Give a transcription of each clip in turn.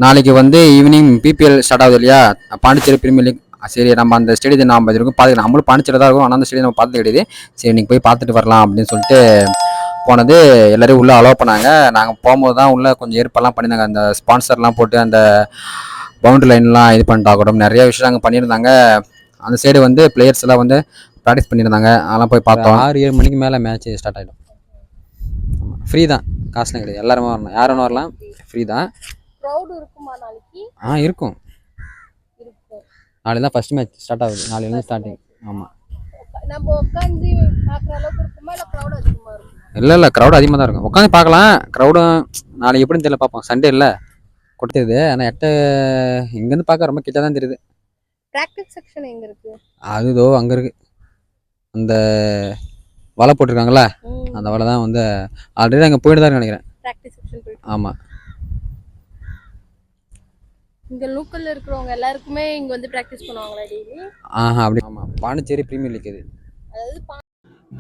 நாளைக்கு வந்து evening BPL start ஆகுது இல்லையா, பாண்டிச்சேரி பிரீமியர் லீக். சரி நம்ம அந்த ஸ்டேடியத்தை நாம் இருக்கும் பார்த்துக்கலாம். நம்மளும் பாண்டிச்சேரி தான் இருக்கும், ஆனால் அந்த ஸ்டேடியம் நம்ம பார்த்து கிடையாது. சரி நீங்கள் போய் பார்த்துட்டு வரலாம் அப்படின்னு சொல்லிட்டு போனது. எல்லோரும் உள்ளே அலோவ் பண்ணாங்க. நாங்கள் போகும்போது தான் உள்ளே கொஞ்சம் ஏற்பாடுலாம் பண்ணியிருந்தாங்க. அந்த ஸ்பான்சர்லாம் போட்டு அந்த பவுண்டரி லைன்லாம் இது பண்ணிட்டா கூட நிறைய விஷயம் அங்கே பண்ணியிருந்தாங்க. அந்த சைடு வந்து பிளேயர்ஸ் எல்லாம் வந்து ப்ராக்டிஸ் பண்ணியிருந்தாங்க. அதெல்லாம் போய் பார்த்தோம். 6-7 மணிக்கு மேலே மேட்ச் ஸ்டார்ட் ஆகிடும். ஃப்ரீ தான், காசுலாம் கிடையாது. எல்லாருமே வரலாம், யாரும் வரலாம், ஃப்ரீ தான். இருக்கும். நாளைக்கு தான் ஃபர்ஸ்ட் மேட்ச் ஸ்டார்ட் ஆகுது. நாளையிலேருந்து ஸ்டார்டிங். ஆமாம். இல்லை க்ரௌட் அதிகமாக தான் இருக்கும். உட்காந்து பார்க்கலாம். க்ரௌடும் நாளைக்கு எப்படின்னு தெரியல, பார்ப்போம். சண்டே இல்லை கொடுத்துருது. ஆனால் இங்கேருந்து பார்க்க ரொம்ப கிட்ட தான் தெரியுது. அதுதோ அங்கே இருக்கு. அந்த வலை போட்டிருக்காங்களா, அந்த வலை தான் வந்து ஆல்ரெடி அங்கே போயிட்டு தான் நினைக்கிறேன். ஆமாம். இங்க லோக்கல்ல இருக்கிறவங்க எல்லாருக்குமே இங்க வந்து பிராக்டிஸ் பண்ணுவாங்களா டெய்லி? அப்படி. ஆமாம், பாண்டிச்சேரி பிரீமியர் லீக் இது.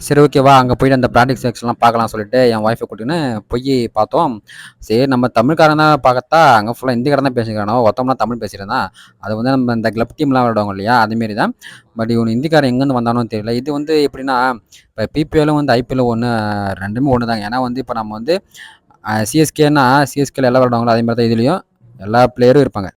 சரி ஓகேவா, அங்கே போயிட்டு அந்த ப்ராக்டிஸ் செக்ஷன்லாம் பார்க்கலாம் சொல்லிட்டு என் ஒய்ஃபை கூட்டின்னு போய் பார்த்தோம். சரி நம்ம தமிழ்காரன் தான் பார்த்தா அங்கே ஃபுல்லாக ஹிந்திக்காரன் தான் பேசிக்கிறானோ, ஒருத்தவங்களாம் தமிழ் பேசியிருந்தான். அது வந்து நம்ம இந்த கிளப் டீம்லாம் விளையாடுவாங்க இல்லையா, அதுமாரி தான். பட் இவனு ஹிந்திக்காரன் எங்கேருந்து வந்தானோ தெரியல. இது வந்து எப்படின்னா, இப்போ பிபிஎல்லும் வந்து ஐபிஎல்லும் ஒன்று, ரெண்டுமே ஒன்று தாங்க. ஏன்னா வந்து இப்போ நம்ம வந்து சிஎஸ்கேனா சிஎஸ்கேல எல்லாம் விளையாடுவாங்களோ அதே மாதிரி தான் இதுலேயும் எல்லா பிளேயரும் இருப்பாங்க.